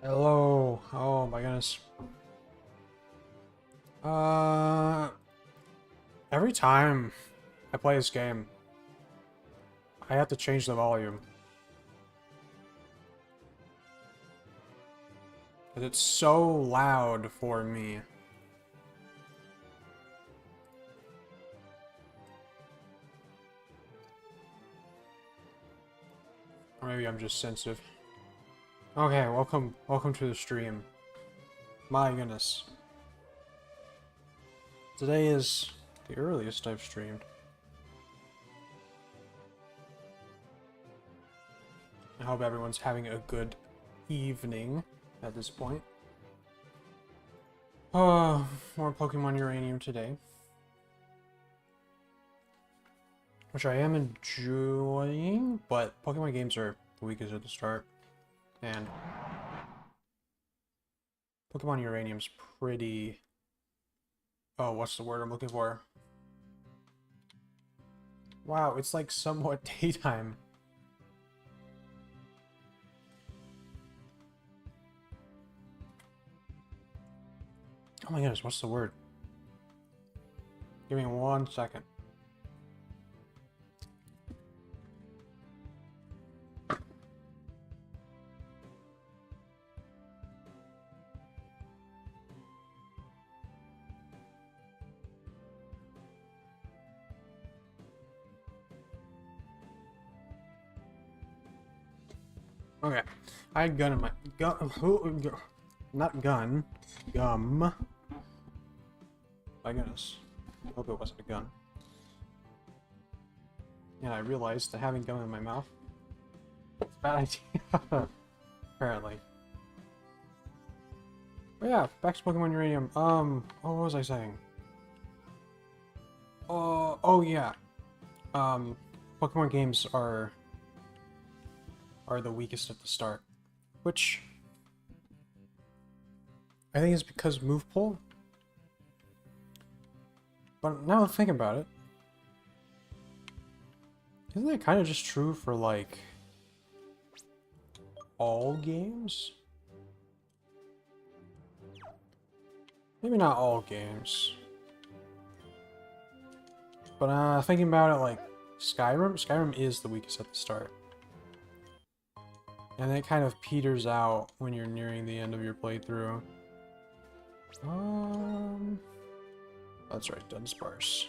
Hello. Oh my goodness. Uh, every time I play this game, I have to change the volume. 'Cause it's so loud for me. Or maybe I'm just sensitive. Okay, welcome to the stream. My goodness. Today is the earliest I've streamed. I hope everyone's having a good evening at this point. Oh, more Pokemon Uranium today. Which I am enjoying, but Pokemon games are the weakest at the start. And Pokemon Uranium's pretty... Oh, what's the word I'm looking for? Wow, it's like somewhat daytime. Oh my goodness, what's the word? Give me 1 second. Okay, I had gun in my not gun, gum. My goodness, I hope it wasn't a gun. And I realized that having gum in my mouth is a bad idea. Apparently. But yeah, back to Pokemon Uranium. What was I saying? Oh yeah. Pokemon games are the weakest at the start, which I think is because move pull. But now I'm thinking about it, isn't that kind of just true for like all games? Maybe not all games, but thinking about it, like Skyrim is the weakest at the start. And it kind of peters out when you're nearing the end of your playthrough. That's right, Dunsparce.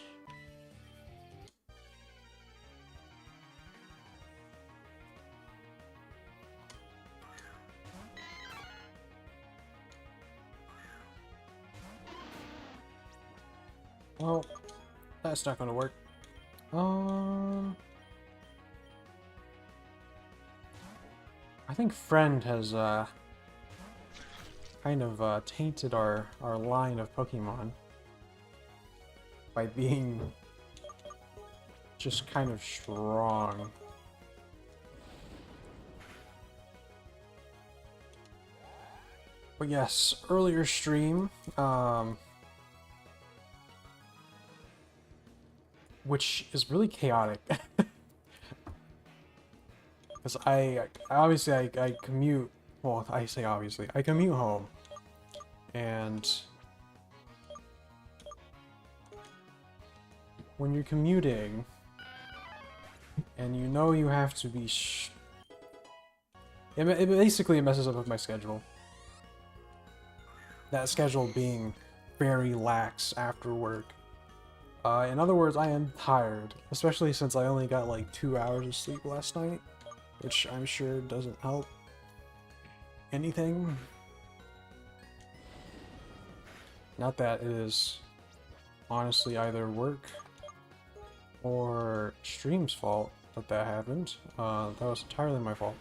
Well, that's not gonna work. I think Friend has kind of tainted our line of Pokemon by being just kind of strong. But yes, earlier stream, which is really chaotic. Because I commute, well, I say obviously, I commute home, and when you're commuting, and you know you have to be it basically messes up with my schedule. That schedule being very lax after work. In other words, I am tired, especially since I only got like 2 hours of sleep last night, which I'm sure doesn't help anything. Not that it is honestly either work or stream's fault that happened. That was entirely my fault.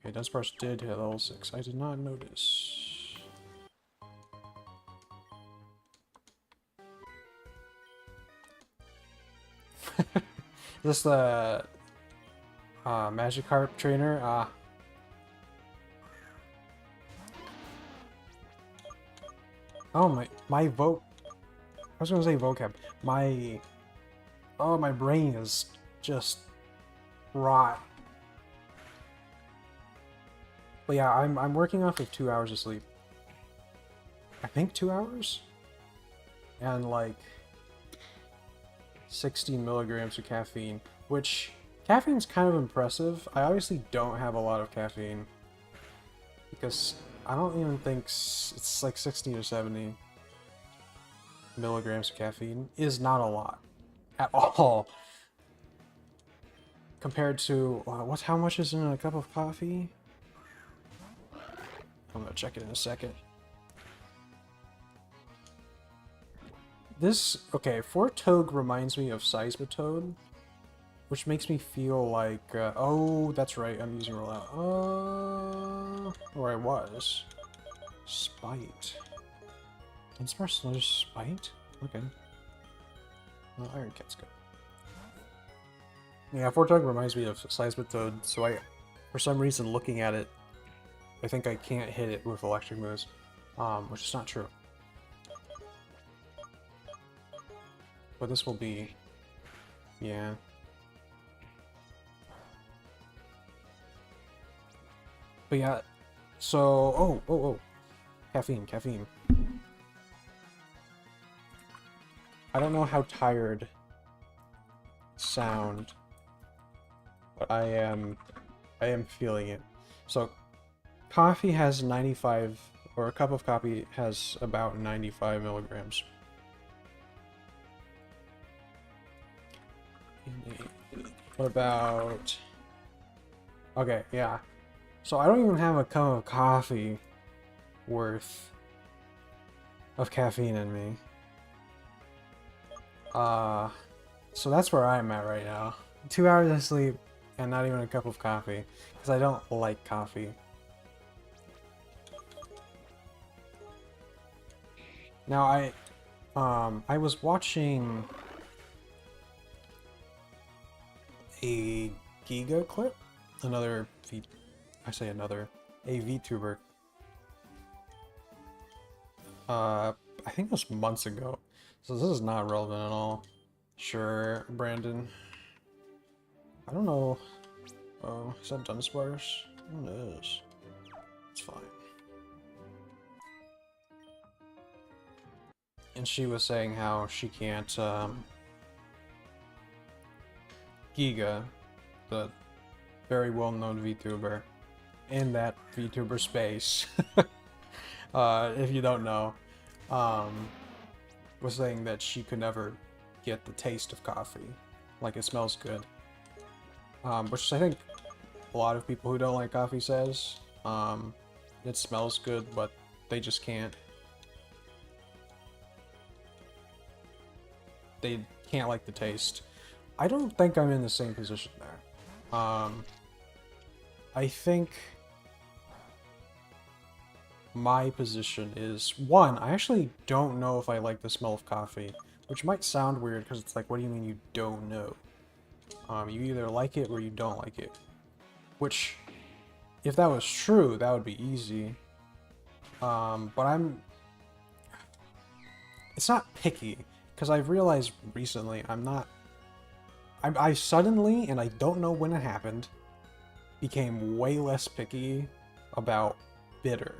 Okay, Dunsparce did hit level 6. I did not notice. Is this the Magikarp trainer? Oh, my vote. I was gonna say vocab. My... Oh, my brain is just rot. But yeah, I'm working off of 2 hours of sleep. I think 2 hours? And like 60 milligrams of caffeine, which caffeine's kind of impressive. I obviously don't have a lot of caffeine because I don't even think it's like 60 or 70 milligrams of caffeine is not a lot at all compared to how much is in a cup of coffee? I'm gonna check it in a second. This, okay, Fortogue reminds me of Seismitoad, which makes me feel like, oh, that's right, I'm using rollout. Or I was. Spite. Inspire Spite? Okay. Well, Iron Cat's good. Yeah, Fortogue reminds me of Seismitoad, so for some reason, looking at it, I think I can't hit it with electric moves, which is not true. But this will be... yeah. But yeah, so... Oh. Caffeine. I don't know how tired sound, but I am feeling it. So, coffee has 95, or a cup of coffee has about 95 milligrams. What about... okay, yeah. So I don't even have a cup of coffee worth of caffeine in me. So that's where I'm at right now. 2 hours of sleep and not even a cup of coffee, because I don't like coffee. Now I was watching a Giga clip, a VTuber. I think it was months ago, so this is not relevant at all. Sure, Brandon. I don't know. Oh, is that Dunsparce? It is. It's fine. And she was saying how she can't, Giga, the very well-known VTuber, in that VTuber space, if you don't know, was saying that she could never get the taste of coffee. Like, it smells good. Which I think a lot of people who don't like coffee says. It smells good, but they just can't. They can't like the taste. I don't think I'm in the same position there. I think my position is, one, I actually don't know if I like the smell of coffee, which might sound weird because it's like, what do you mean you don't know? You either like it or you don't like it. Which, if that was true, that would be easy. But it's not picky, because I've realized recently I suddenly, and I don't know when it happened, became way less picky about bitter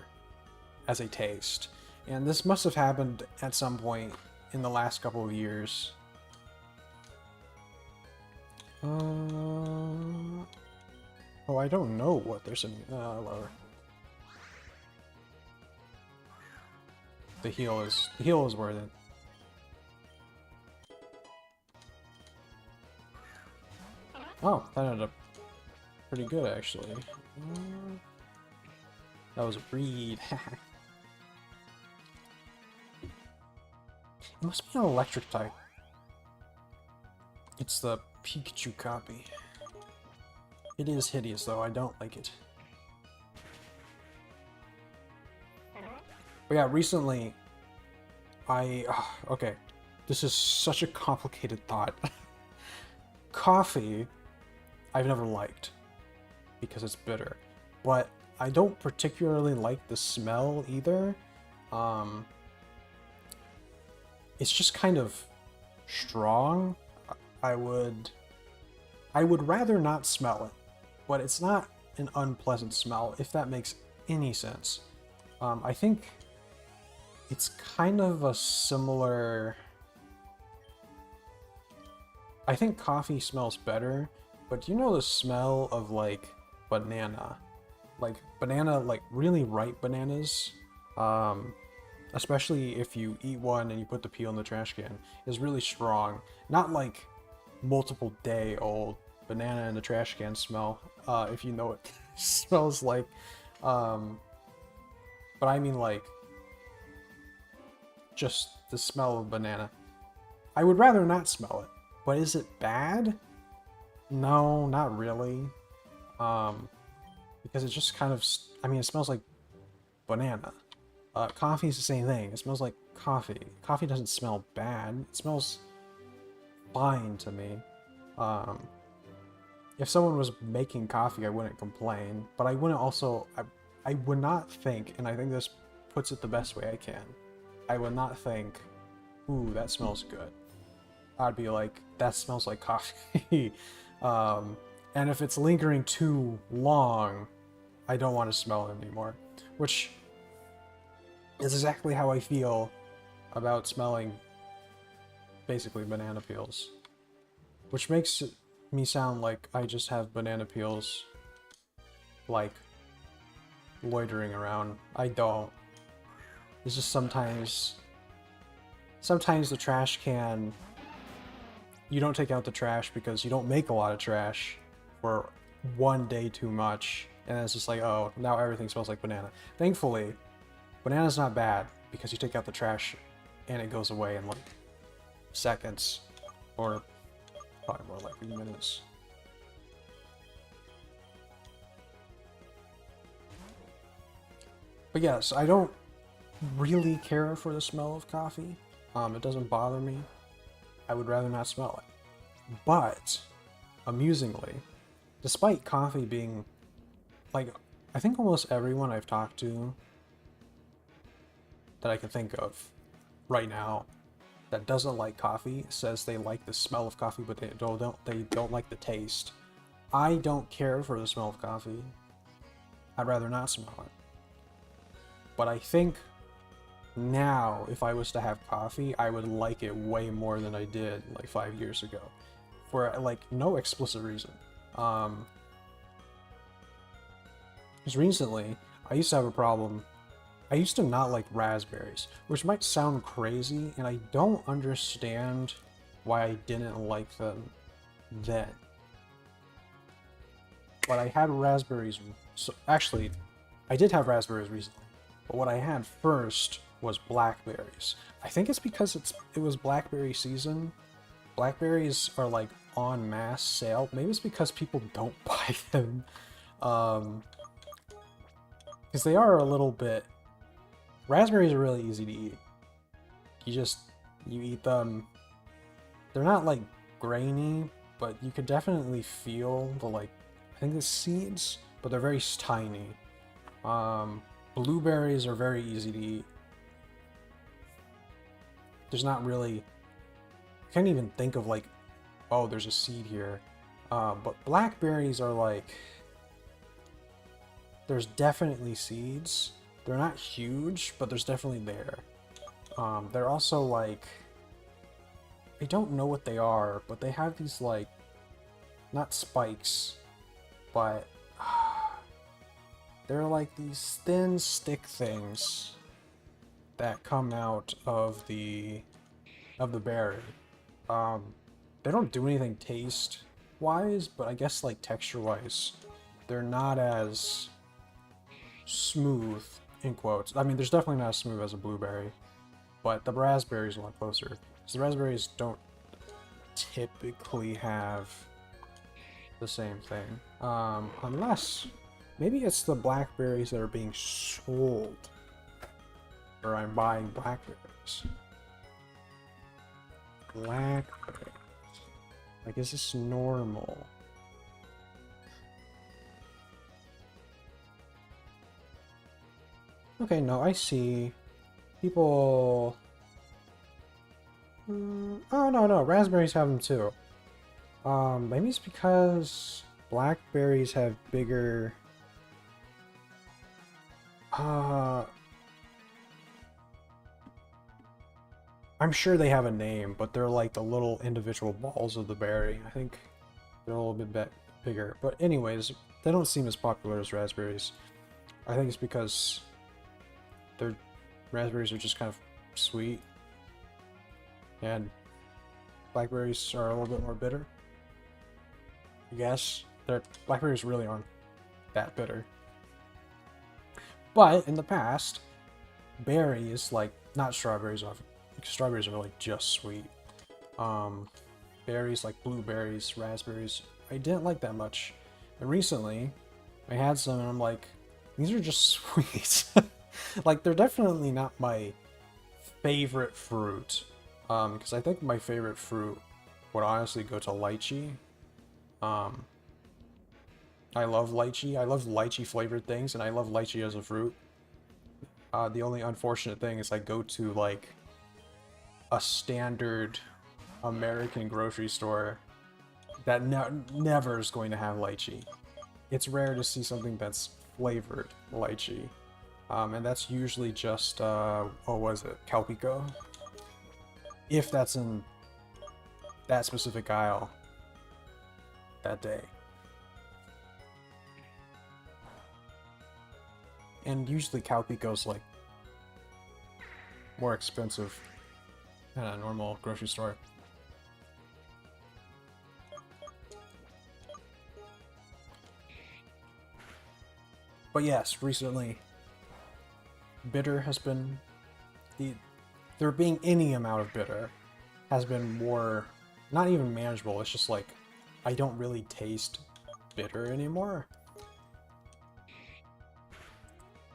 as a taste. And this must have happened at some point in the last couple of years. Oh, I don't know what they're saying. Lower. The heal is worth it. Oh, that ended up pretty good actually. That was a breed. It must be an electric type. It's the Pikachu copy. It is hideous though, I don't like it. But yeah, recently, okay, this is such a complicated thought. Coffee, I've never liked, because it's bitter. But I don't particularly like the smell either. it's just kind of strong. I would I would rather not smell it, but it's not an unpleasant smell, if that makes any sense. I think it's kind of a similar... I think coffee smells better, but you know the smell of like banana? Like banana, like really ripe bananas, especially if you eat one and you put the peel in the trash can, is really strong. Not like multiple day old banana in the trash can smell, if you know what smells like. But I mean like just the smell of banana. I would rather not smell it, but is it bad? No, not really. Because it just kind of, I mean, it smells like banana. Coffee is the same thing. It smells like coffee. Coffee doesn't smell bad. It smells fine to me. If someone was making coffee, I wouldn't complain, but I wouldn't also, I would not think, and I think this puts it the best way I can, I would not think, ooh, that smells good. I'd be like, that smells like coffee. And if it's lingering too long, I don't want to smell it anymore. Which is exactly how I feel about smelling basically banana peels. Which makes me sound like I just have banana peels, like, loitering around. I don't. It's just sometimes the trash can, you don't take out the trash because you don't make a lot of trash for one day too much, and it's just like, oh, now everything smells like banana. Thankfully, banana's not bad because you take out the trash and it goes away in like seconds, or probably more like minutes. But yes, I don't really care for the smell of coffee. It doesn't bother me. I would rather not smell it. But, amusingly, despite coffee being, like, I think almost everyone I've talked to that I can think of right now that doesn't like coffee says they like the smell of coffee, but they don't like the taste. I don't care for the smell of coffee. I'd rather not smell it. But I think now, if I was to have coffee, I would like it way more than I did like 5 years ago, for like no explicit reason. Because recently, I used to have a problem. I used to not like raspberries, which might sound crazy, and I don't understand why I didn't like them then. But I had raspberries, so actually, I did have raspberries recently, but what I had first was blackberries. I think it's because it was blackberry season. Blackberries are like en masse sale. Maybe it's because people don't buy them. Because they are a little bit... Raspberries are really easy to eat. You eat them. They're not like grainy, but you could definitely feel the like, I think the seeds, but they're very tiny. Blueberries are very easy to eat. There's not really, I can't even think of like, oh, there's a seed here. But blackberries are like, there's definitely seeds. They're not huge, but there's definitely there. They're also like, I don't know what they are, but they have these like, not spikes, but they're like these thin stick things that come out of the berry. They don't do anything taste-wise, but I guess like texture-wise, they're not as smooth, in quotes. I mean, there's definitely not as smooth as a blueberry, but the raspberries are a lot closer. So the raspberries don't typically have the same thing, unless maybe it's the blackberries that are being sold, or I'm buying blackberries. Blackberries. Like, is this normal? Okay, no, I see. People Oh, no, raspberries have them too. Maybe it's because blackberries have bigger... I'm sure they have a name, but they're like the little individual balls of the berry. I think they're a little bit bigger. But anyways, they don't seem as popular as raspberries. I think it's because raspberries are just kind of sweet, and blackberries are a little bit more bitter. I guess blackberries really aren't that bitter. But in the past, berries, like not strawberries, strawberries are like just sweet. Berries like blueberries, raspberries, I didn't like that much. And recently, I had some and I'm like, these are just sweet. Like, they're definitely not my favorite fruit. Because I think my favorite fruit would honestly go to lychee. I love lychee. I love lychee flavored things, and I love lychee as a fruit. The only unfortunate thing is I go to, like, a standard American grocery store that never is going to have lychee. It's rare to see something that's flavored lychee. And that's usually just, what was it? Calpico? If that's in that specific aisle that day. And usually Calpico's like more expensive than a normal grocery store. But yes, recently, bitter has been there being any amount of bitter has been more, not even manageable. It's just like I don't really taste bitter anymore.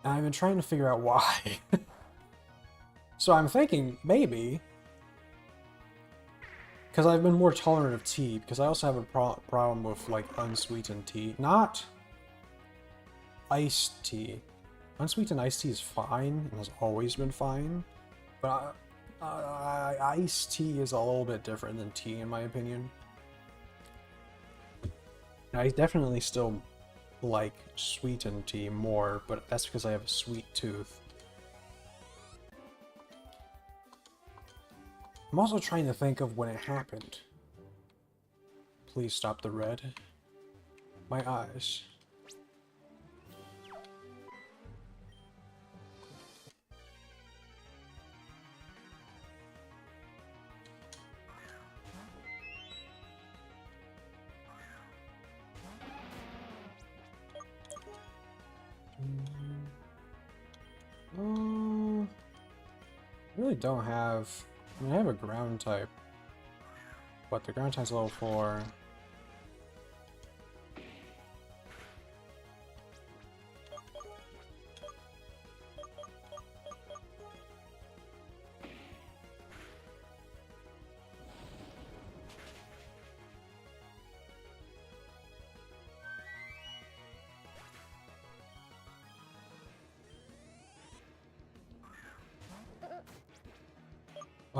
And I've been trying to figure out why. So I'm thinking maybe because I've been more tolerant of tea, because I also have a problem with like unsweetened tea, not iced tea. Unsweetened iced tea is fine and has always been fine, but iced tea is a little bit different than tea in my opinion. And I definitely still like sweetened tea more, but that's because I have a sweet tooth. I'm also trying to think of when it happened. Please stop the red. My eyes. I really don't have... I mean, I have a ground type, but the ground type's level 4.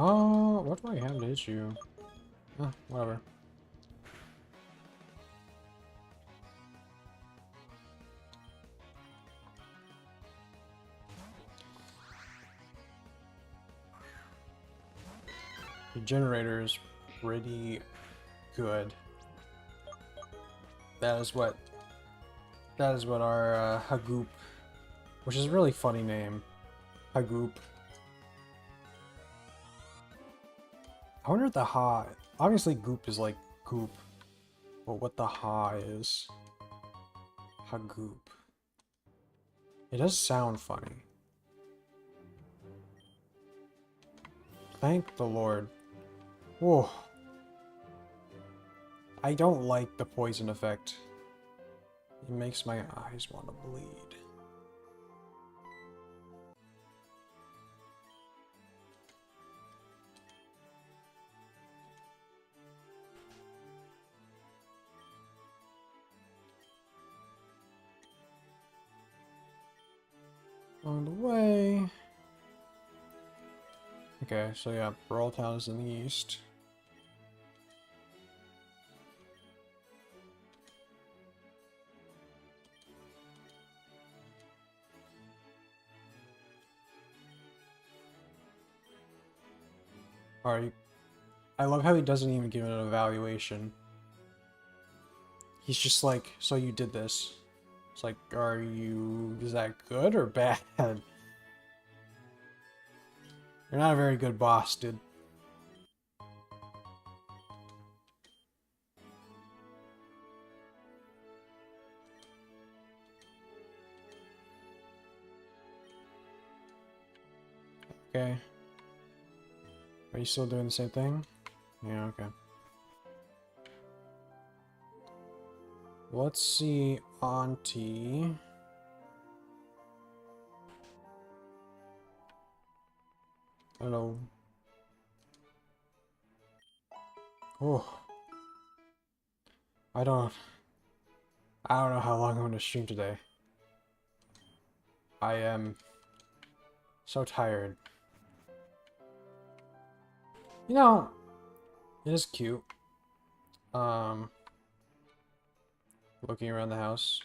Oh, what do I have to hit you? Whatever. The generator is pretty good. That is what our Hagoop, which is a really funny name, Hagoop. I wonder what the ha... Obviously goop is like goop, but what the ha is. Hagoop. It does sound funny. Thank the Lord. Whoa. I don't like the poison effect. It makes my eyes want to bleed. On the way. Okay, so yeah, Barole Town is in the east. Alright. I love how he doesn't even give it an evaluation. He's just like, so you did this. It's like, is that good or bad? You're not a very good boss, dude. Okay. Are you still doing the same thing? Yeah, okay. Let's see, Auntie. I don't know. Oh. I don't know how long I'm gonna stream today. I am so tired. You know, it is cute. Looking around the house,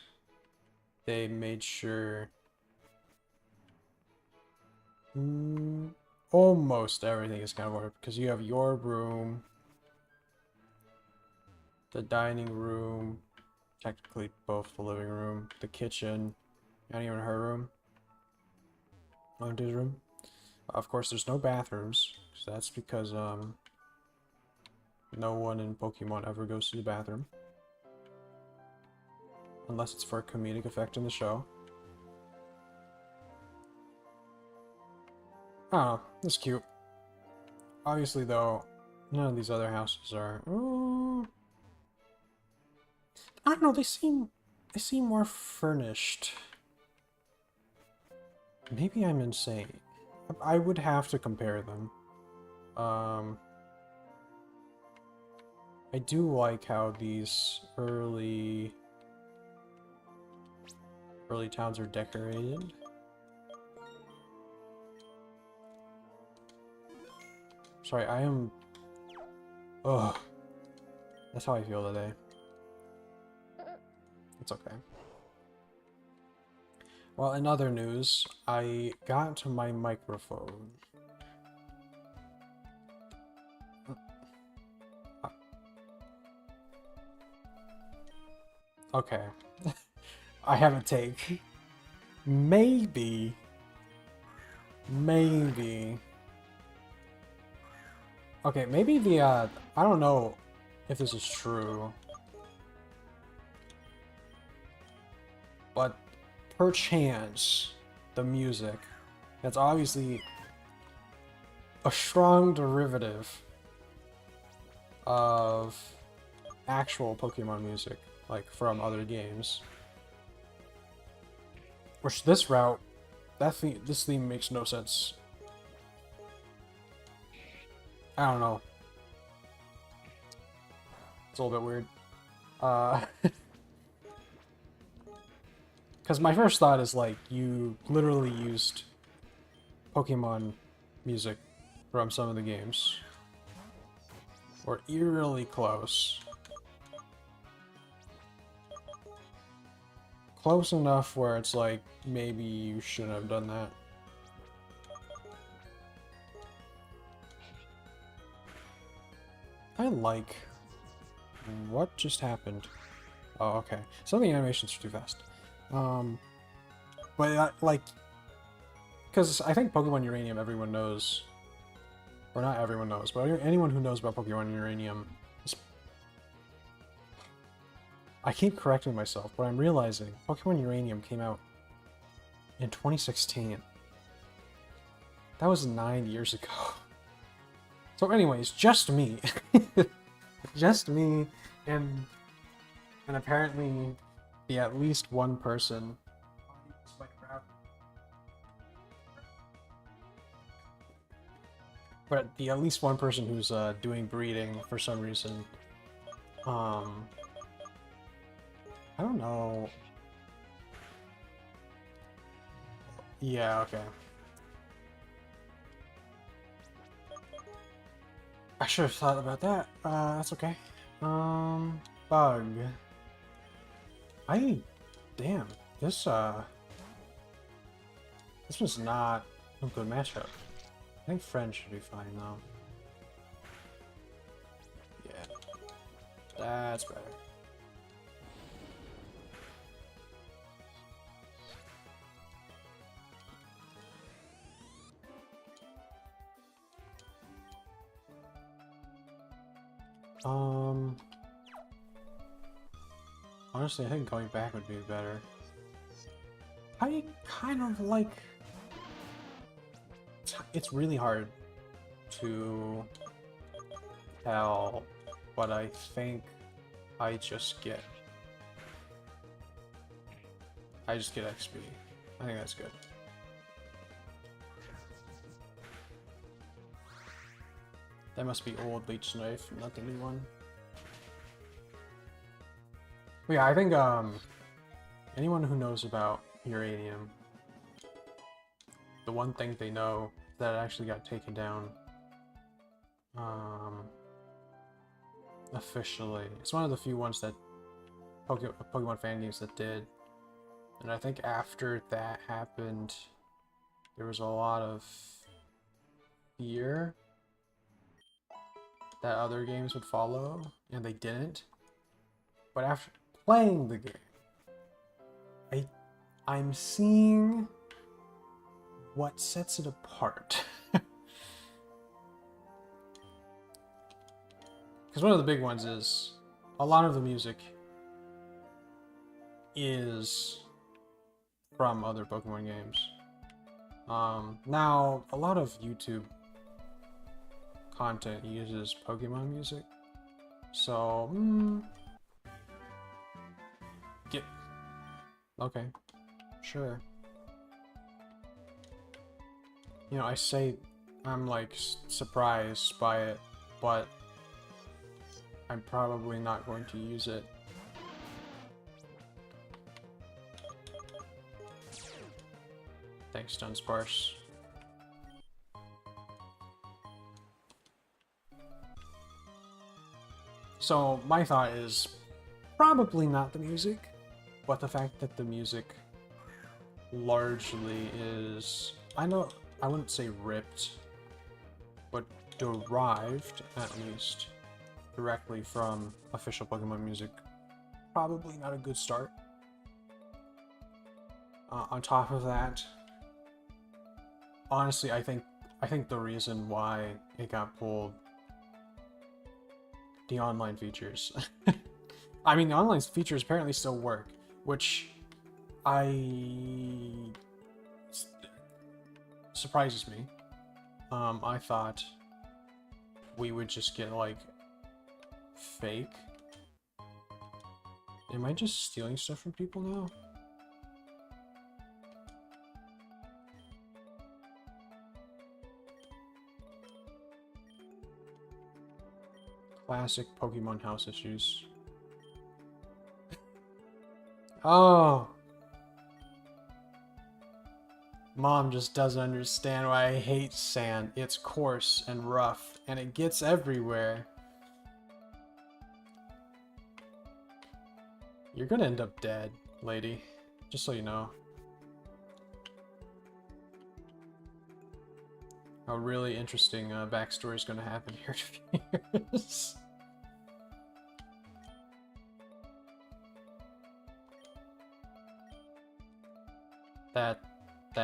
they made sure almost everything is kind of ordered because you have your room, the dining room, technically both the living room, the kitchen, not even her room, Auntie's room. Of course, there's no bathrooms, so that's because no one in Pokemon ever goes to the bathroom. Unless it's for a comedic effect in the show. Oh, that's cute. Obviously, though, none of these other houses are. I don't know. They seem more furnished. Maybe I'm insane. I would have to compare them. I do like how these early towns are decorated. Sorry, I am... Ugh. That's how I feel today. It's okay. Well, in other news, I got my microphone. Okay. I have a take. Maybe. Okay, maybe the, I don't know if this is true. But perchance, the music, that's obviously a strong derivative of actual Pokemon music, like from other games. Which this route, this theme makes no sense. I don't know. It's a little bit weird. Because my first thought is like, you literally used Pokemon music from some of the games. Or eerily close. Close enough where it's like, maybe you shouldn't have done that. I like... What just happened? Oh, okay. Some of the animations are too fast. But like... Because I think Pokemon Uranium everyone knows. Or not everyone knows, but anyone who knows about Pokemon Uranium... I keep correcting myself, but I'm realizing Pokemon Uranium came out in 2016. That was 9 years ago. So anyways, just me. Just me, and apparently the at least one person. But the at least one person who's doing breeding for some reason. I don't know. Yeah, okay. I should have thought about that. That's okay. Bug. Damn, this was not a good matchup. I think French should be fine though. Yeah, that's better. Honestly, I think going back would be better. I kind of like... It's really hard to tell what I think I just get. I just get XP. I think that's good. That must be old Leech Knife, not the new one. But yeah, I think anyone who knows about Uranium, the one thing they know that actually got taken down officially. It's one of the few ones that Pokemon fan games that did. And I think after that happened, there was a lot of fear that other games would follow, and they didn't. But after playing the game, I'm seeing what sets it apart. Because one of the big ones is a lot of the music is from other Pokemon games. Now, a lot of YouTube content uses Pokemon music, so okay, sure. You know, I say I'm like surprised by it, but I'm probably not going to use it. Thanks, Dunsparce. So my thought is probably not the music, but the fact that the music largely is, I wouldn't say ripped, but derived, at least, directly from official Pokemon music. Probably not a good start. On top of that, honestly, I think the reason why it got pulled, the online features. I mean, the online features apparently still work, which surprises me. I thought we would just get like fake. Am I just stealing stuff from people now? Classic Pokemon house issues. Oh! Mom just doesn't understand why I hate sand. It's coarse and rough, and it gets everywhere. You're gonna end up dead, lady. Just so you know. A really interesting backstory is gonna happen here in a few years. That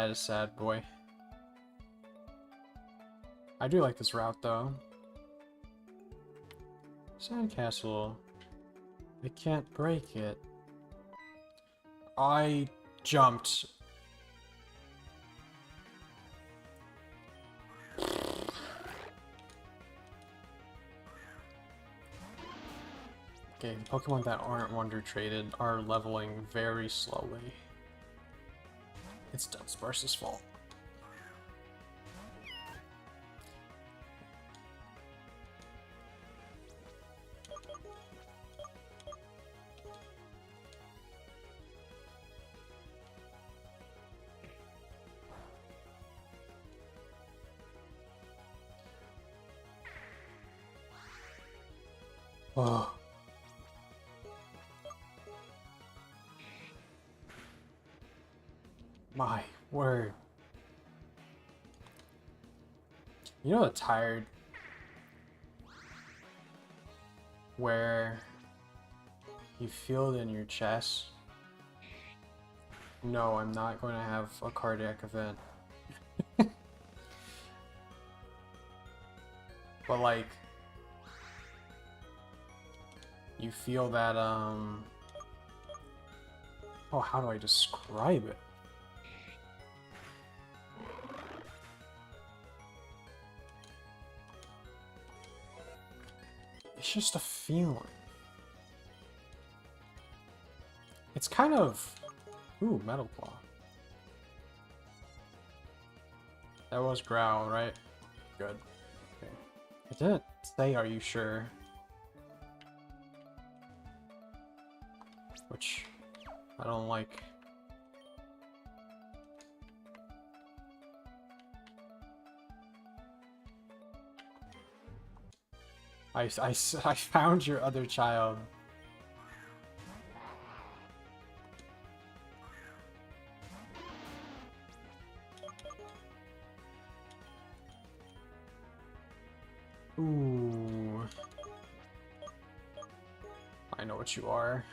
is sad, boy. I do like this route, though. Sandcastle. I can't break it. I jumped. Okay, Pokemon that aren't Wonder Traded are leveling very slowly. It's Dunsparce's fault. Oh. My word. You know, tired where you feel it in your chest. No, I'm not going to have a cardiac event. But like, you feel that, oh, how do I describe it? It's just a feeling. It's kind of... Ooh, Metal Claw. That was Growl, right? Good. Okay. It didn't say, are you sure? Which I don't like. I found your other child. Ooh. I know what you are.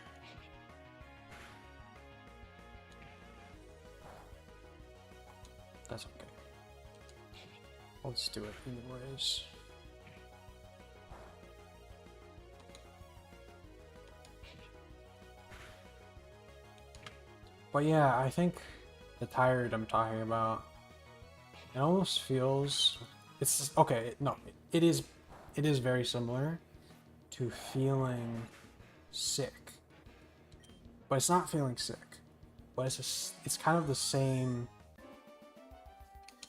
That's okay. Let's do it anyways. But yeah, I think the tired I'm talking about, it almost feels, it's okay, no, it is very similar to feeling sick. But it's not feeling sick. But it's kind of the same.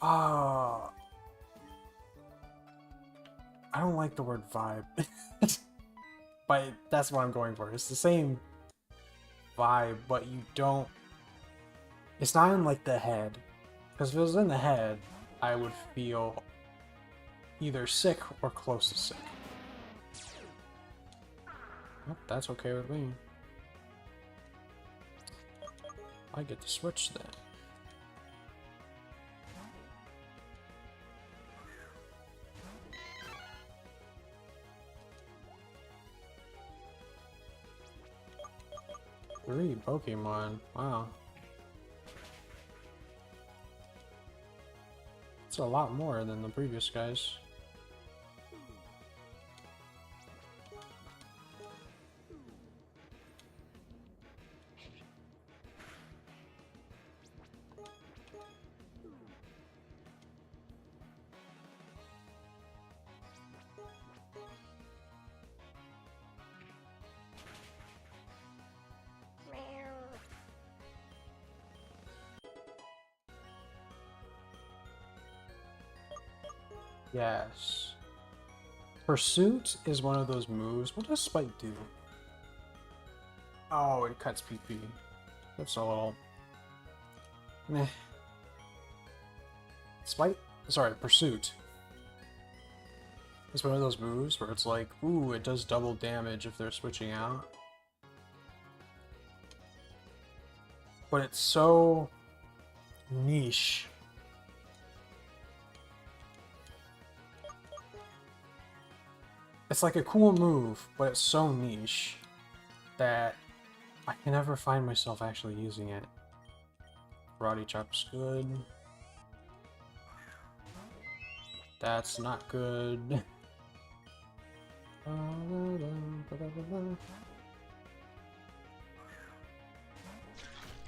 I don't like the word vibe. But that's what I'm going for. It's the same vibe, but you don't... It's not in like the head. Because if it was in the head, I would feel either sick or close to sick. Well, that's okay with me. I get to switch then. Three Pokemon. Wow. It's a lot more than the previous guys. Yes. Pursuit is one of those moves. What does Spike do? Oh, it cuts PP. That's a little... meh. Spike? Sorry, Pursuit. It's one of those moves where it's like, ooh, it does double damage if they're switching out. But it's so... niche. It's like a cool move, but it's so niche that I can never find myself actually using it. Karate Chop's good. That's not good.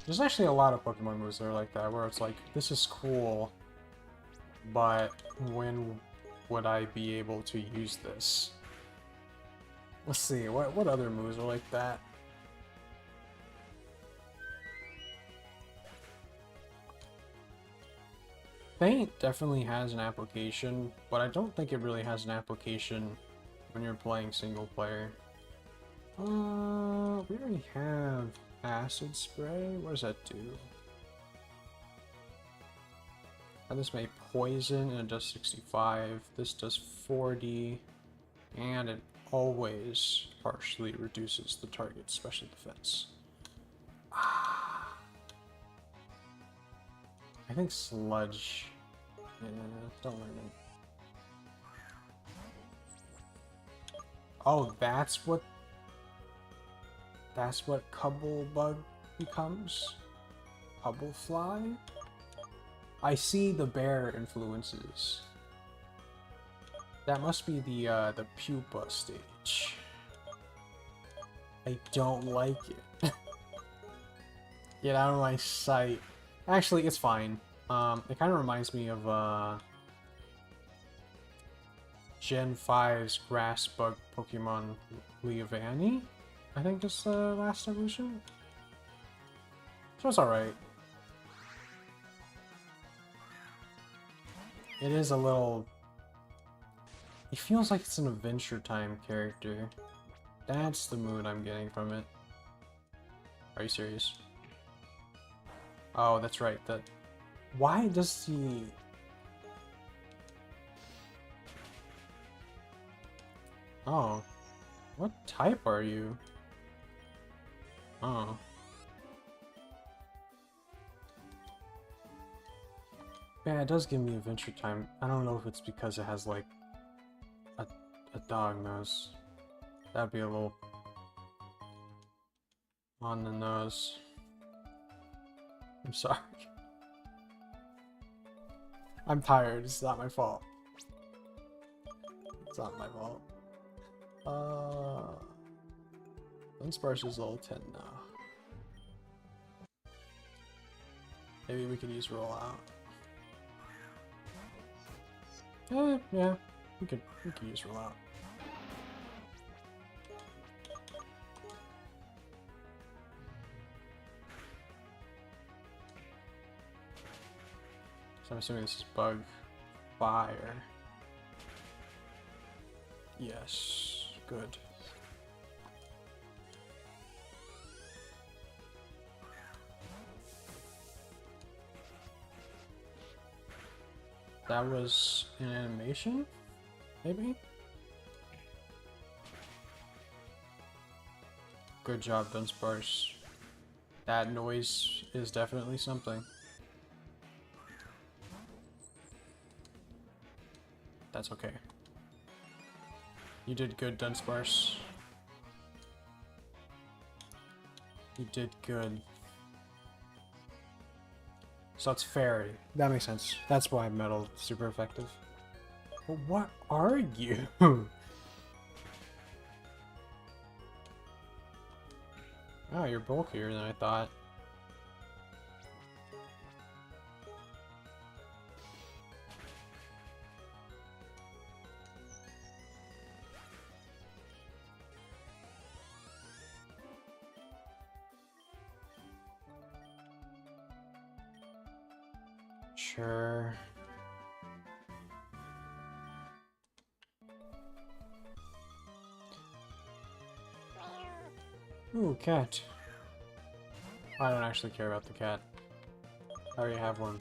There's actually a lot of Pokemon moves that are like that, where it's like, this is cool, but when would I be able to use this? Let's see, what other moves are like that? Faint definitely has an application, but I don't think it really has an application when you're playing single player. We already have Acid Spray. What does that do? Oh, this may poison and it does 65. This does 40. And it always partially reduces the target's special defense. I think Sludge. Yeah, don't learn it. Oh, that's what Cubblebug becomes? Cubblefly? I see the bear influences. That must be the pupa stage. I don't like it. Get out of my sight. Actually, it's fine. It kind of reminds me of Gen 5's grass bug Pokemon Leavanny, I think is the last evolution. So it's alright. It is a little... It feels like it's an Adventure Time character. That's the mood I'm getting from it. Are you serious? Oh, that's right. Why does he... Oh. What type are you? Oh. Yeah, it does give me Adventure Time. I don't know if it's because it has, like, a dog nose. That'd be a little on the nose. I'm sorry. I'm tired. It's not my fault. It's not my fault. Dunsparce is level 10 now. Maybe we could use rollout. Yeah, we could use rollout. So I'm assuming this is bug fire. Yes, good. That was an animation, maybe? Good job, Dunsparce. That noise is definitely something. That's okay. You did good, Dunsparce. You did good. So it's fairy. That makes sense. That's why metal is super effective. But what are you? Oh, you're bulkier than I thought. Sure. Ooh, cat. I don't actually care about the cat. I already have one.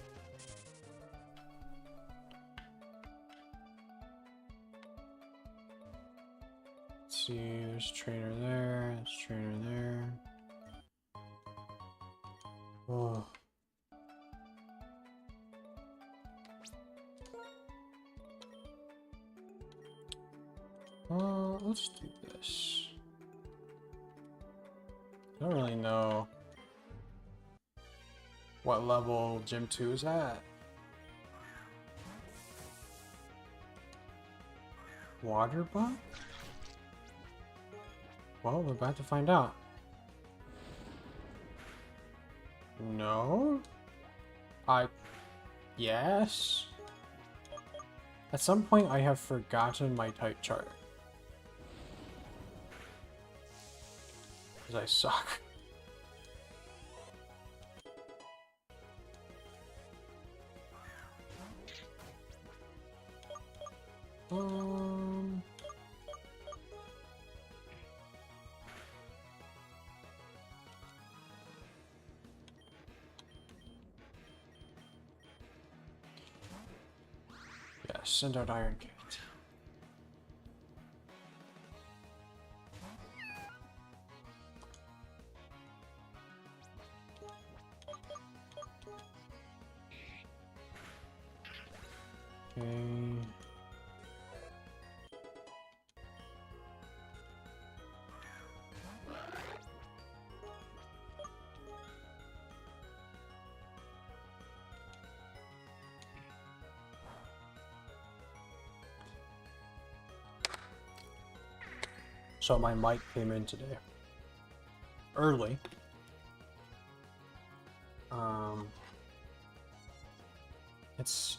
Let's see, there's a trainer there, there's a trainer there. Oh. Let's do this. I don't really know what level Gym 2 is at. Water bug? Well, we're about to find out. No? Yes? At some point I have forgotten my type chart. Because I suck. Yes, send out Iron Cat. Okay. So my mic came in today. Early.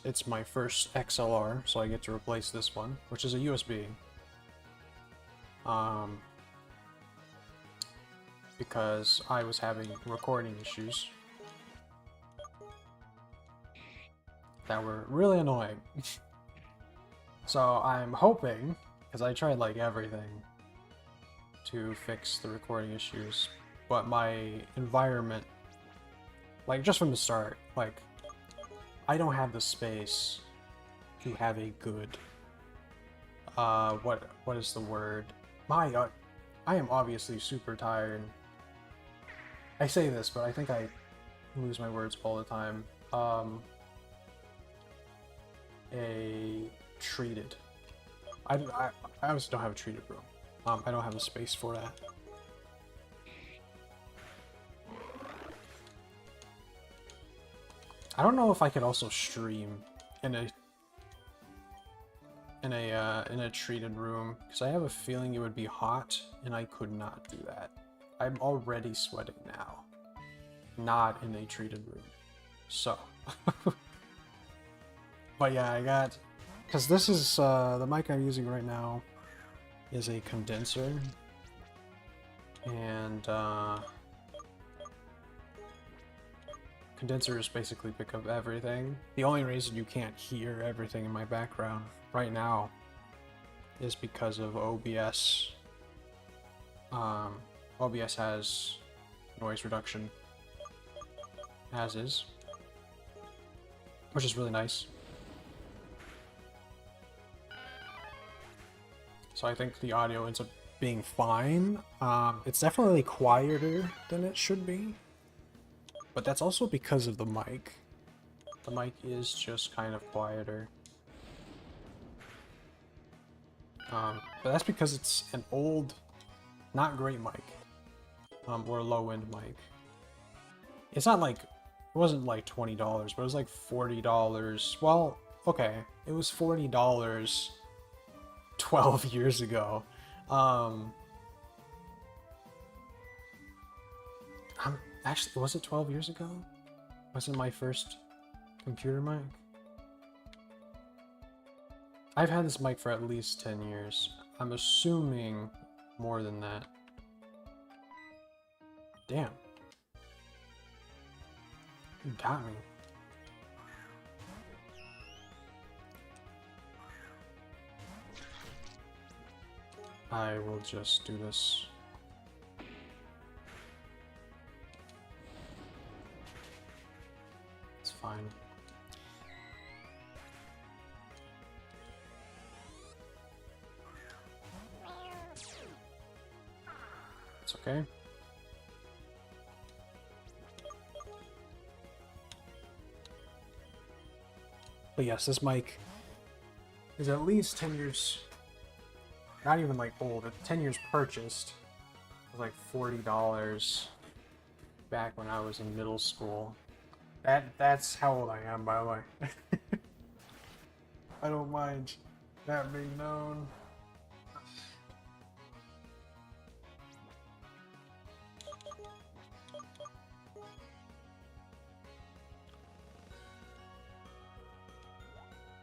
It's my first XLR, so I get to replace this one, which is a USB. Because I was having recording issues that were really annoying. So I'm hoping, because I tried like everything to fix the recording issues, but my environment, like just from the start, like I don't have the space to have a good, what is the word? I am obviously super tired. I say this, but I think I lose my words all the time. A treated. I obviously don't have a treated room. I don't have a space for that. I don't know if I could also stream in a treated room, because I have a feeling it would be hot, and I could not do that. I'm already sweating now, not in a treated room. So, but yeah, I got, because this is the mic I'm using right now is a condenser, and condensers basically pick up everything. The only reason you can't hear everything in my background right now is because of OBS. OBS has noise reduction, as is, which is really nice. So I think the audio ends up being fine. It's definitely quieter than it should be, but that's also because of the mic. The mic is just kind of quieter. But that's because it's an old, not great mic, or a low-end mic. It's not like, it wasn't like $20, but it was like $40. Well, okay, it was $40 12 years ago. Actually, was it 12 years ago? Was it my first computer mic? I've had this mic for at least 10 years. I'm assuming more than that. Damn. You got me. I will just do this. It's fine. It's okay. But yes, this mic is at least 10 years, not even like old, it's 10 years purchased. It was like $40 back when I was in middle school. That's how old I am, by the way. I don't mind that being known.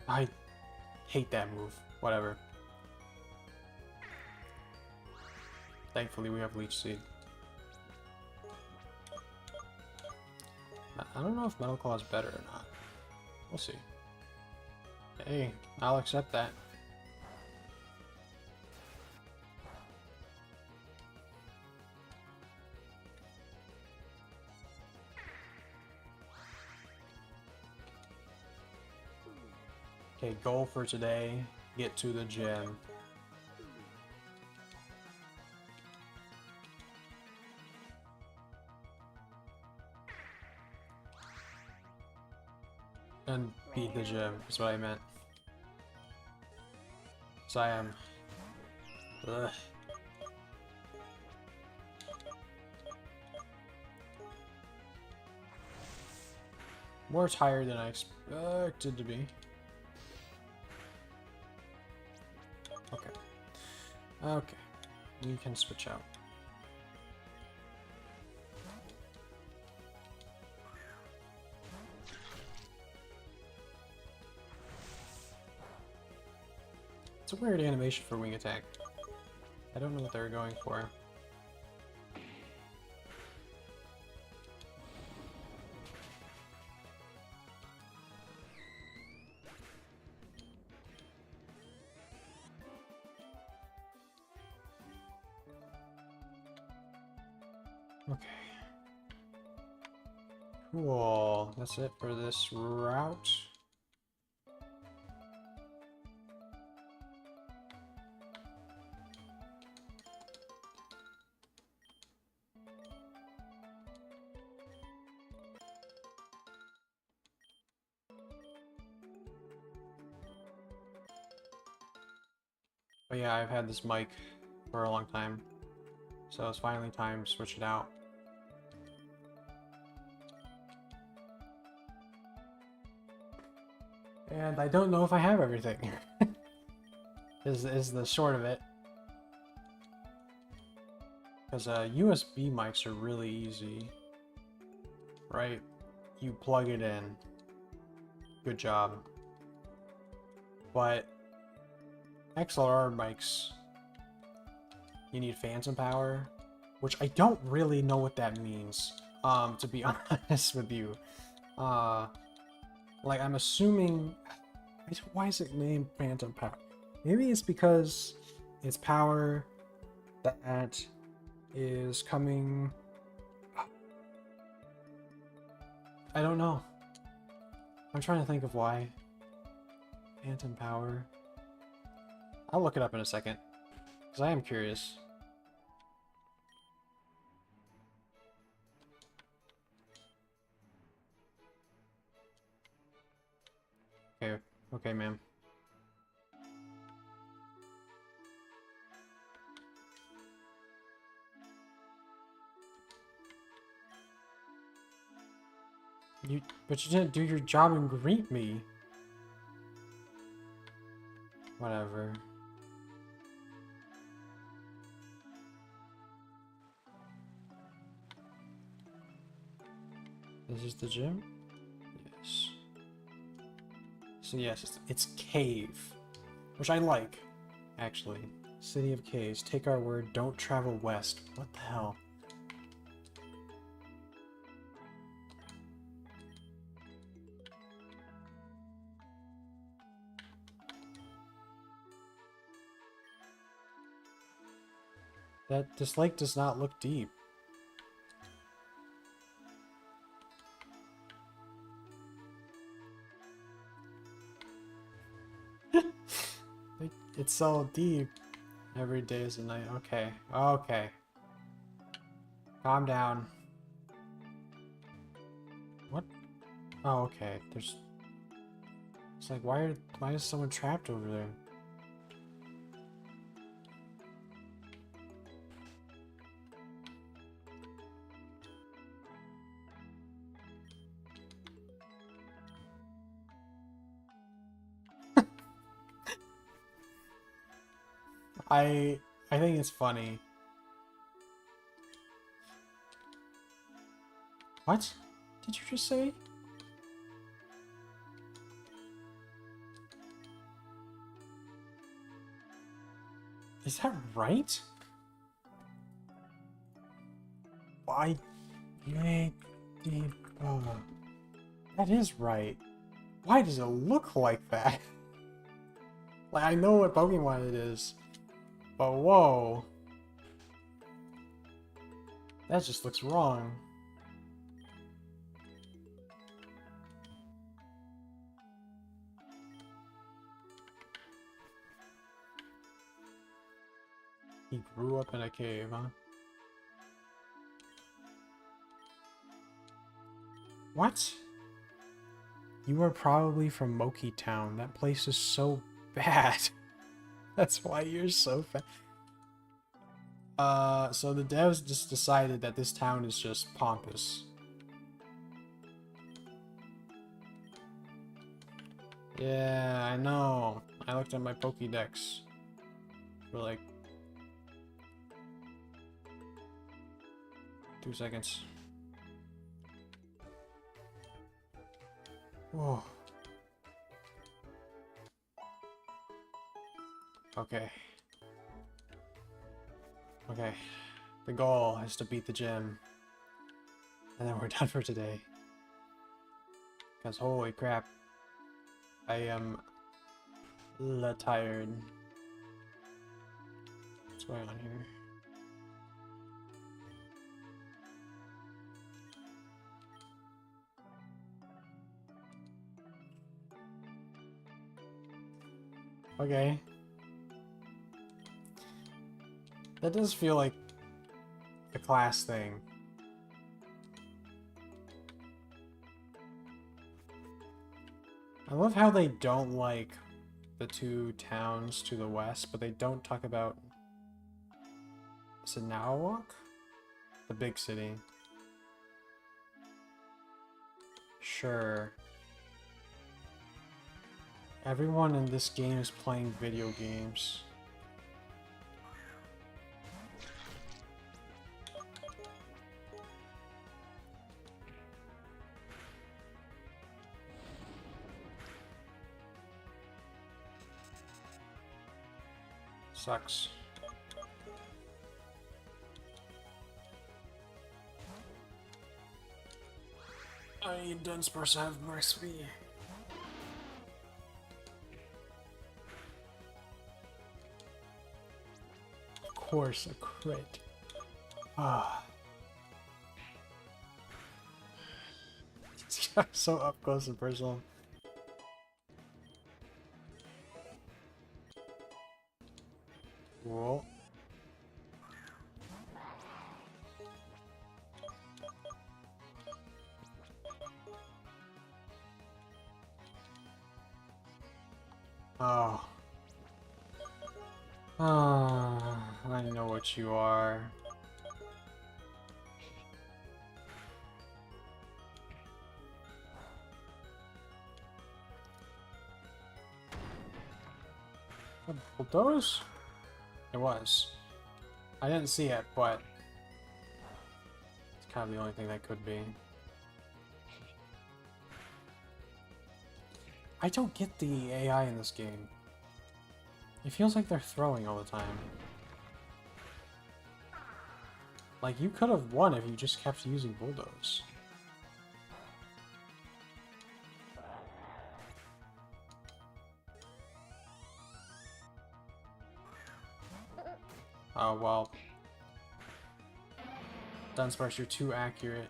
I hate that move. Whatever. Thankfully, we have Leech Seed. I don't know if Metal Claw is better or not. We'll see. Hey, I'll accept that. Okay, goal for today, get to the gym. And beat the gym, is what I meant. So I am. Ugh. More tired than I expected to be. Okay. Okay. We can switch out. It's a weird animation for wing attack. I don't know what they're going for. Okay. Cool. That's it for this route. But yeah, I've had this mic for a long time, so it's finally time to switch it out. And I don't know if I have everything. is the short of it. Because USB mics are really easy. Right? You plug it in. Good job. But XLR mics, you need phantom power, which I don't really know what that means, to be honest with you. Like, I'm assuming... Why is it named phantom power? Maybe it's because it's power that is coming... I don't know. I'm trying to think of why. Phantom power. I'll look it up in a second, because I am curious. Okay, okay, ma'am. But you didn't do your job and greet me. Whatever. This is the gym? Yes. So yes, it's cave. Which I like, actually. City of Caves. Take our word, don't travel west. What the hell? This lake does not look deep. It's so deep. Every day is a night. Okay. Okay. Calm down. What? Oh, okay. There's... It's like, why is someone trapped over there? I think it's funny. What did you just say? Is that right? Why? That is right. Why does it look like that? Like, I know what Pokemon it is, but whoa. That just looks wrong. He grew up in a cave, huh? What? You are probably from Moki Town. That place is so bad. That's why you're so fast. So the devs just decided that this town is just pompous. Yeah, I know. I looked at my Pokédex for like 2 seconds. Whoa. Okay. Okay. The goal is to beat the gym. And then we're done for today. Because holy crap. I am tired. What's going on here? Okay. That does feel like a class thing. I love how they don't like the 2 towns to the west, but they don't talk about... Is it Nawak? The big city. Sure. Everyone in this game is playing video games. Sucks. I need Dunsparce to have mercy. Of course, a crit. Ah. So up close and personal. Cool. Oh. Ah, I know what you are. Bulldoze? It was. I didn't see it, but it's kind of the only thing that could be. I don't get the AI in this game. It feels like they're throwing all the time. Like, you could have won if you just kept using Bulldoze. Oh, well. Dunsparce, you're too accurate.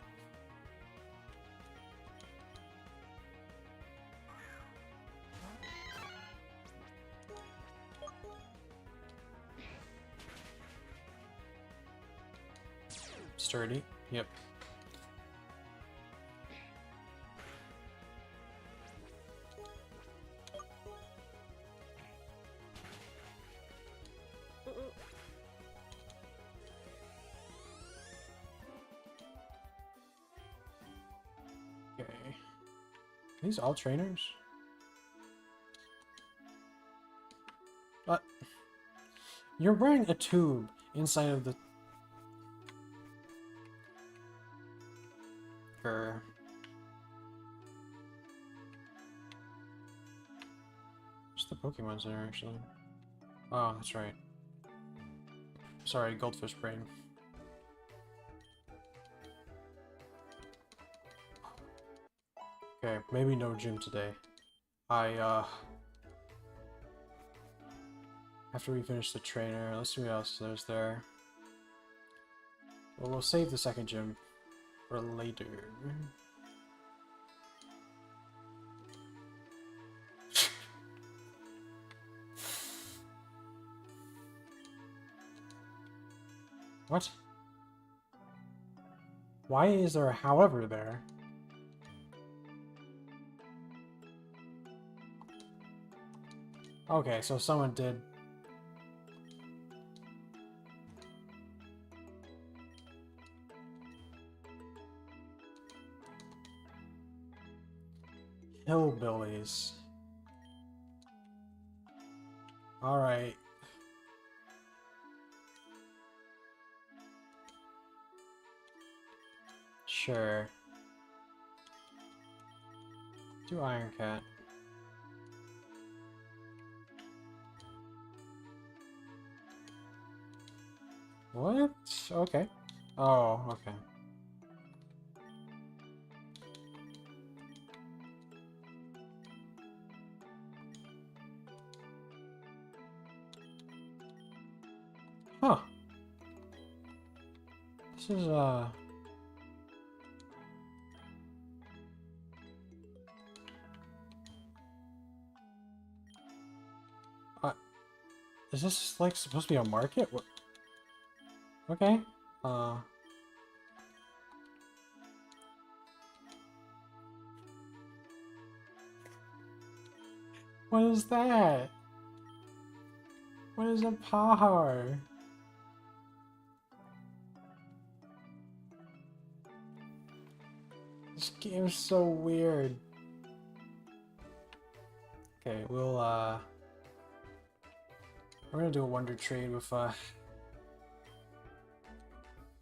Sturdy. Yep. Okay. Are these all trainers? What? You're wearing a tube inside of the... Where's the Pokemon Center, actually? Oh, that's right. Sorry, goldfish brain. Okay, maybe no gym today. After we finish the trainer, let's see what else there's there. Well, we'll save the second gym for later. What? Why is there a however there? Okay, so someone did Hillbillies. Alright. Sure. Do Iron Cat. What? Okay. Oh, okay. Huh. This is, is this, like, supposed to be a market? What? Okay. What is that? What is a pahar? This game's so weird. Okay, we're gonna do a wonder trade with,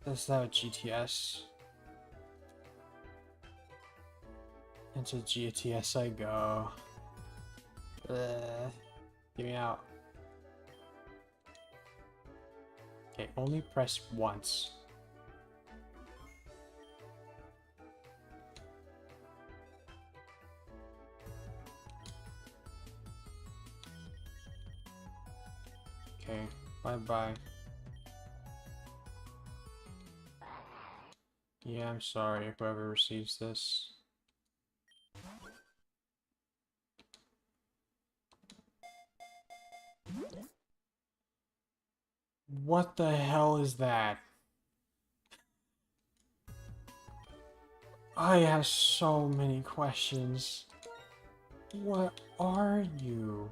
let's have a GTS. Into GTS I go. Get me out. Okay, only press once. Okay, bye-bye. Yeah, I'm sorry, whoever receives this. What the hell is that? I have so many questions. What are you?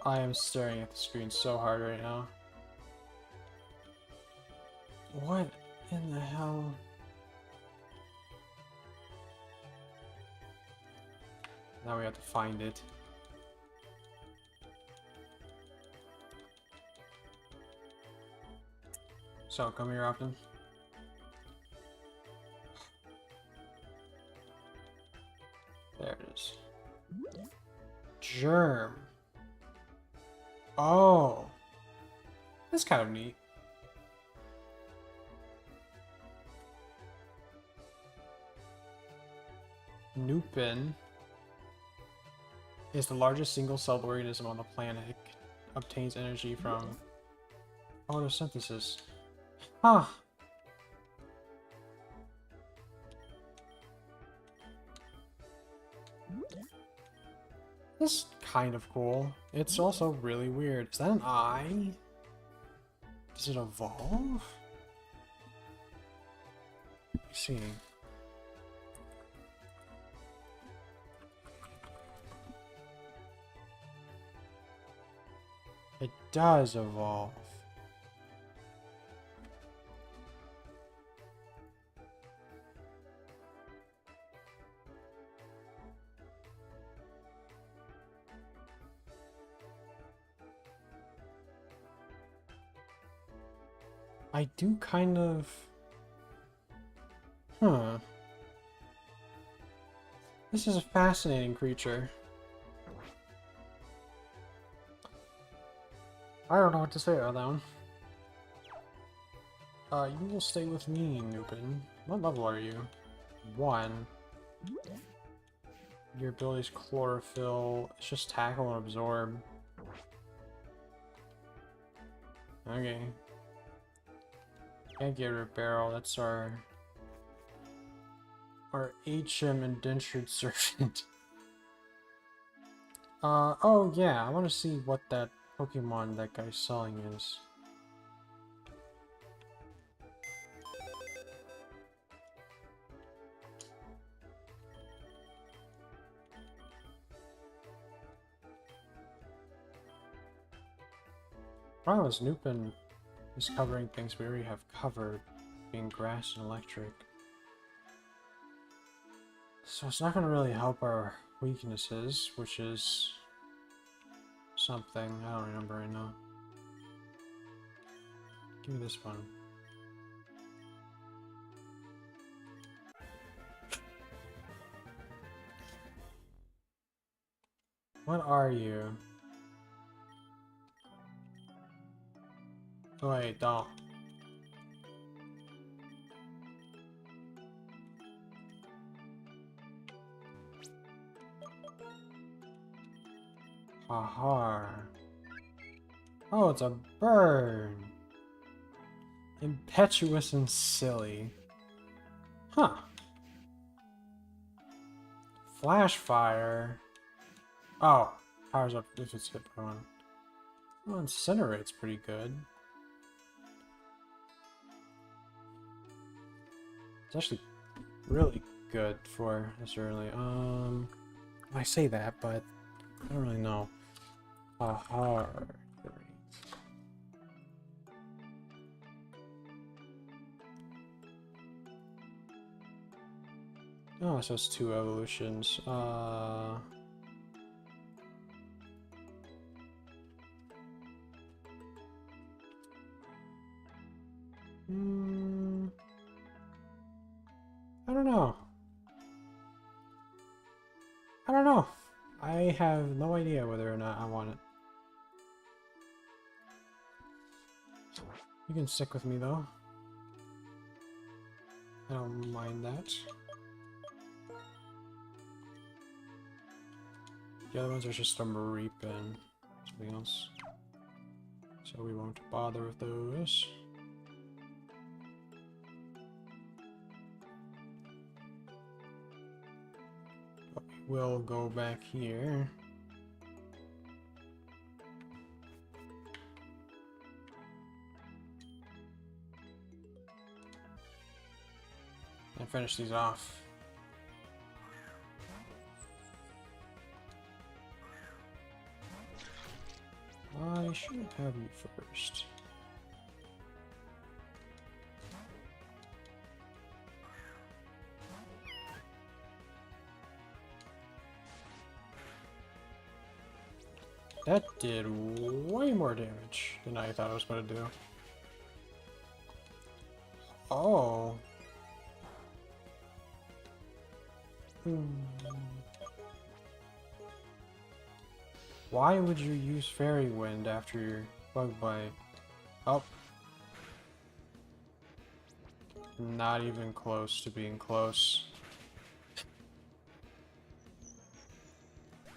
I am staring at the screen so hard right now. What in the hell? Now we have to find it. So, come here often. There it is. Germ. Oh. That's kind of neat. Nupin is the largest single-celled organism on the planet. It obtains energy from photosynthesis. Huh. This is kind of cool. It's also really weird. Is that an eye? Does it evolve? Let's see. It does evolve. I do kind of... Huh. This is a fascinating creature. I don't know what to say about that one. You will stay with me, Nupin. What level are you? 1. Your ability's chlorophyll. It's just tackle and absorb. Okay. Can't get rid of Barole. That's our HM indentured servant. Oh yeah, I want to see what that Pokemon that guy's selling is. Problem is, Nupin is covering things we already have covered, being grass and electric. So it's not going to really help our weaknesses, which is something. I don't remember right now. Give me this one. What are you? Oh, wait, don't. Aha. Oh, it's a bird. Impetuous and silly. Huh. Flash fire. Oh, powers up if it's hit by one. Well, incinerate's pretty good. It's actually really good for this early. I say that, but I don't really know. Aha. Great. Oh, so it's 2 evolutions. I don't know. I don't know. I have no idea whether or not I want it. You can stick with me though. I don't mind that. The other ones are just a Mareep and something else. So we won't bother with those. But we will go back here. And finish these off. I should have you first. That did way more damage than I thought it was going to do. Oh. Why would you use Fairy Wind after your Bug Bite? Oh. Not even close to being close.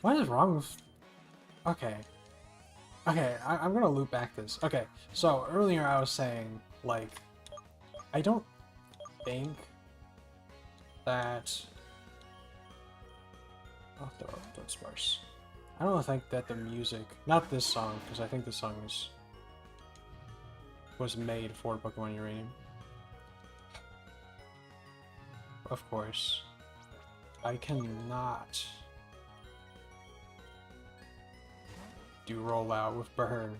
What is wrong with... Okay. Okay, I'm gonna loop back this. Okay, so earlier I was saying, like, I don't think that... Oh, that's sparse. I don't think that the music, not this song, because I think this song was made for Pokemon Uranium. Of course. I cannot do rollout with Burn.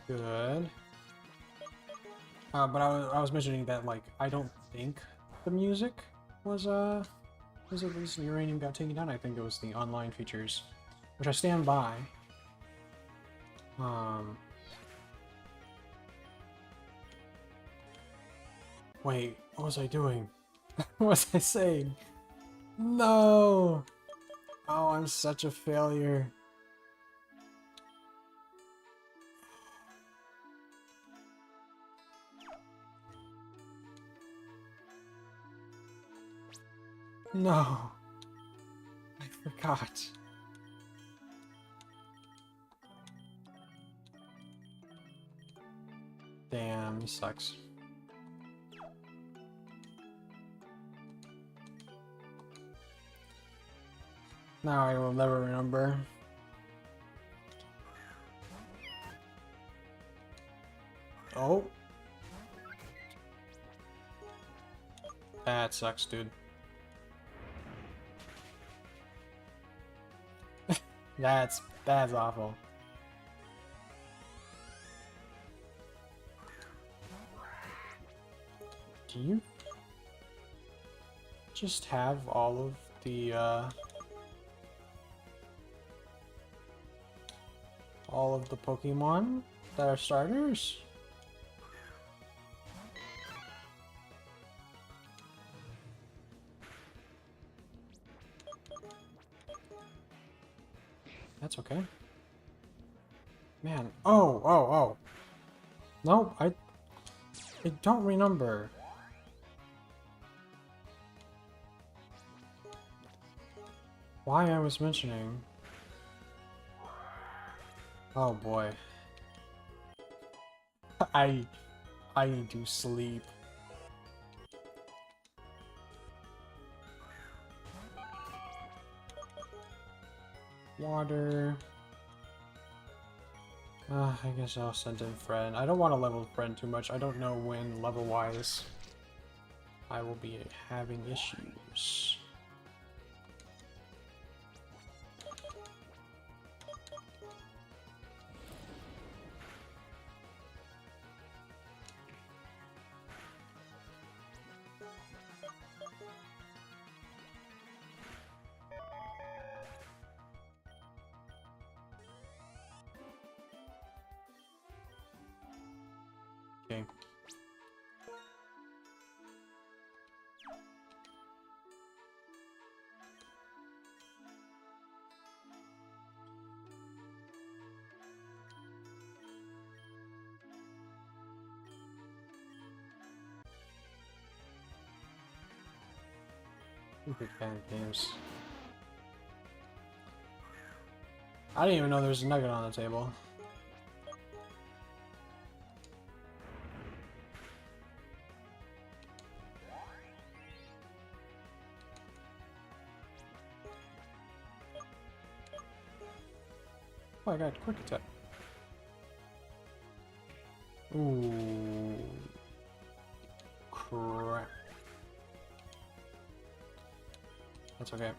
Good. But I was mentioning that, like, I don't think the music was the reason Uranium got taken down. I think it was the online features, which I stand by. Wait, what was I doing? What was I saying? No! Oh, I'm such a failure. No. I forgot. Damn, this sucks. Now I will never remember. Oh. That sucks, dude. That's awful. Do you just have all of the Pokemon that are starters? That's okay. Man, oh. No, I don't remember. Why I was mentioning. Oh boy. I need to sleep. Water. I guess I'll send in friend. I don't want to level friend too much. I don't know when level-wise I will be having issues. Okay. Stupid fan games. I didn't even know there was a nugget on the table. Oh, I got quick attack. Ooh. Crap. That's okay.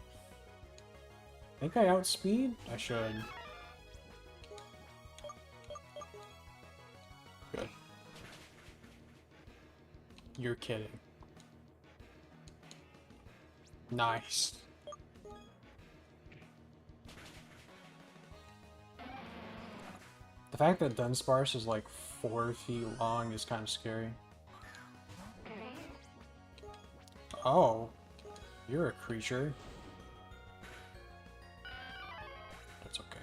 Think I outspeed? I should. Good. You're kidding. Nice. The fact that Dunsparce is like 4 feet long is kind of scary. Oh, you're a creature. That's okay.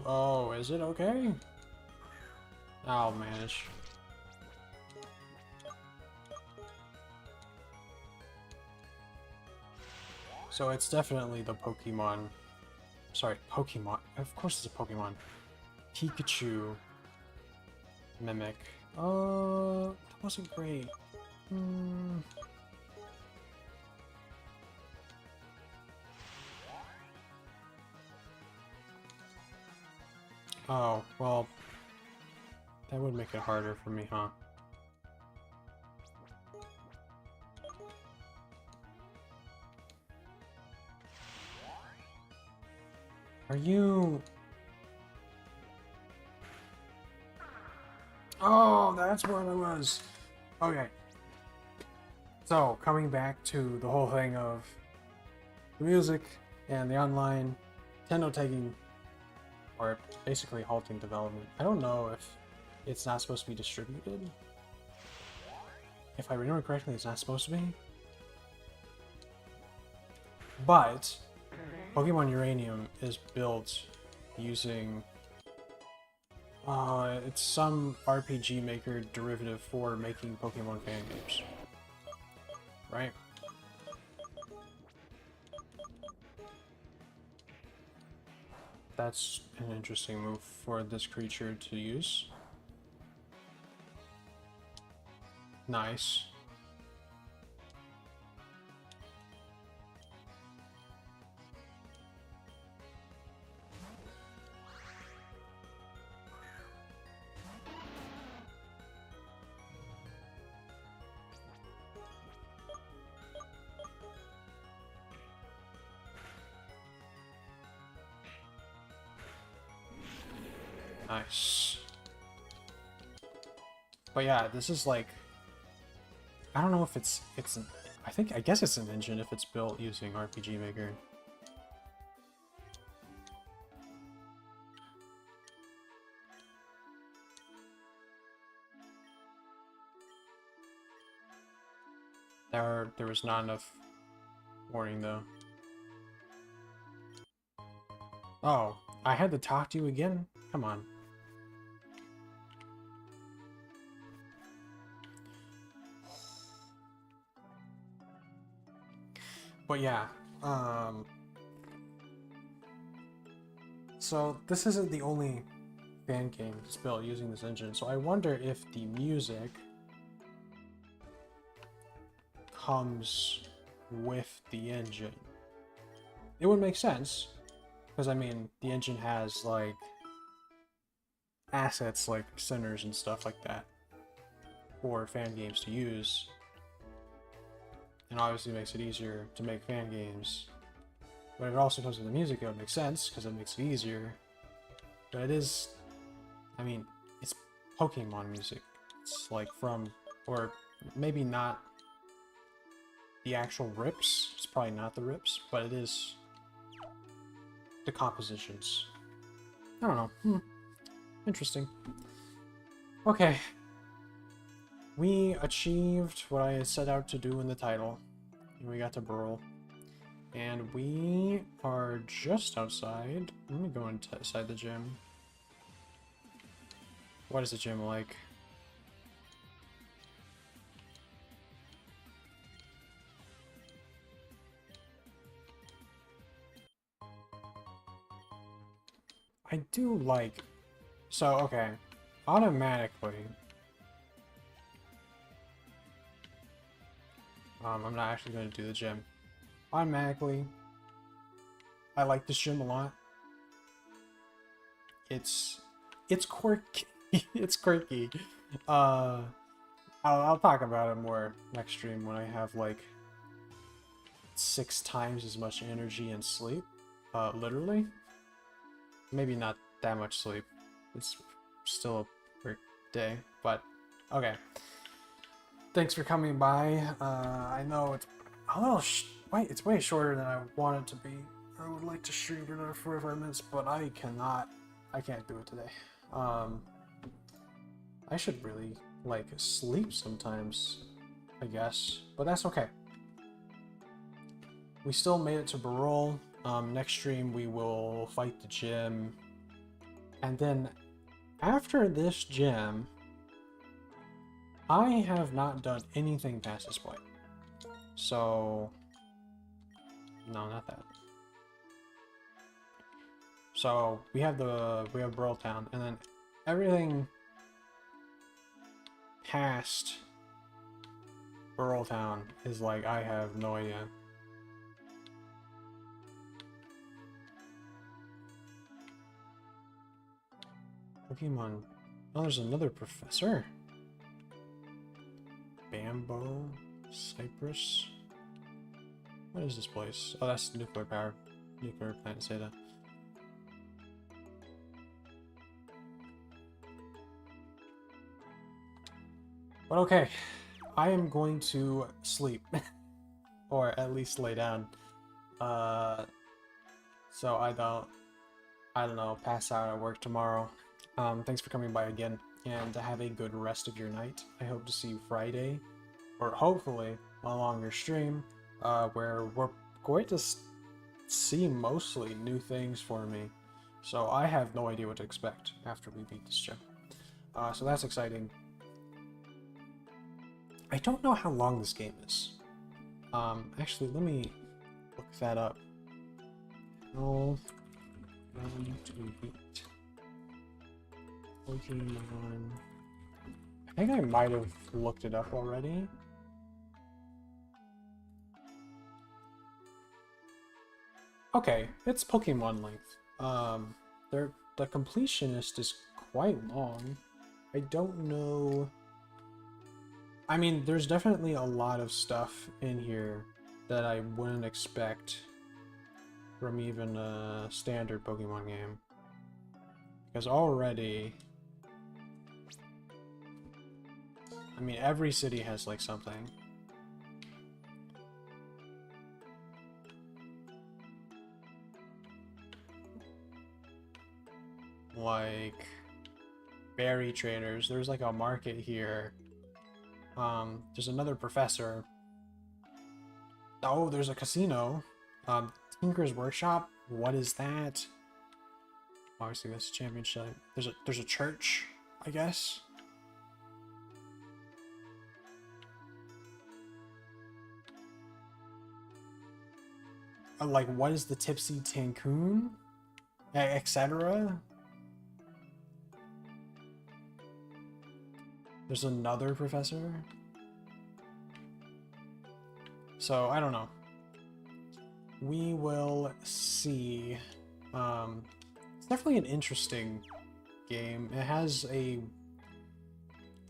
Oh, is it okay? I'll manage. So it's definitely the Pokemon. Sorry, Pokemon. Of course it's a Pokemon. Pikachu. Mimic. That wasn't great. Oh, well, that would make it harder for me, huh? Are you... Oh, that's what it was. Okay. So, coming back to the whole thing of the music and the online, Nintendo taking, or basically halting development. I don't know if it's not supposed to be distributed. If I remember correctly, it's not supposed to be. But Pokemon Uranium is built using it's some RPG Maker derivative for making Pokemon fan games. Right? That's an interesting move for this creature to use. Nice. Nice. But yeah, this is like, I don't know if it's an, I guess it's an engine if it's built using RPG Maker. There was not enough warning though. Oh, I had to talk to you again? Come on. But yeah, so this isn't the only fan game that's built using this engine, so I wonder if the music comes with the engine. It would make sense, because I mean, the engine has like assets like centers and stuff like that for fan games to use, and obviously makes it easier to make fan games. But it also comes with the music, it would make sense, because it makes it easier. But it is, I mean, it's Pokemon music. It's like from, or maybe not the actual rips, it's probably not the rips, but it is the compositions. I don't know. Interesting. Okay. We achieved what I had set out to do in the title. And we got to Barole. And we are just outside. Let me go inside the gym. What is the gym like? I do like... So, okay. Automatically... I'm not actually going to do the gym. Automatically, I like this gym a lot. It's quirky. It's quirky. I'll talk about it more next stream when I have like 6 times as much energy and sleep. Literally. Maybe not that much sleep. It's still a weird day, but okay. Thanks for coming by. I know it's a little it's way shorter than I want it to be. I would like to stream for another 45 minutes, but I can't do it today. I should really, like, sleep sometimes, I guess, but that's okay. We still made it to Barole. Next stream we will fight the gym, and then after this gym, I have not done anything past this point. So, no, not that. So we have Barole Town, and then everything past Barole Town is like, I have no idea. Pokemon. Oh, there's another professor. Bamboo, Cypress. What is this place? Oh, that's nuclear power. Nuclear plant, say that. But okay, I am going to sleep. Or at least lay down. So I don't know, pass out at work tomorrow. Thanks for coming by again, and have a good rest of your night. I hope to see you Friday, or hopefully a longer stream, where we're going to see mostly new things for me. So I have no idea what to expect after we beat this gym. So that's exciting. I don't know how long this game is. Actually, let me look that up. How long to beat Pokemon? I think I might have looked it up already. Okay, it's Pokemon length. The completionist is quite long. I don't know. I mean, there's definitely a lot of stuff in here that I wouldn't expect from even a standard Pokemon game. Because already... I mean, every city has, like, something. Like... berry traders. There's, like, a market here. There's another professor. Oh, there's a casino. Tinker's Workshop. What is that? Obviously, that's a championship. There's a church, I guess. Like, what is the Tipsy Tancoon? Etc. There's another professor. So, I don't know. We will see. It's definitely an interesting game. It has a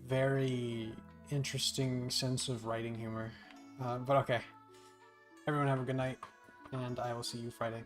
very interesting sense of writing humor. But okay. Everyone have a good night, and I will see you Friday.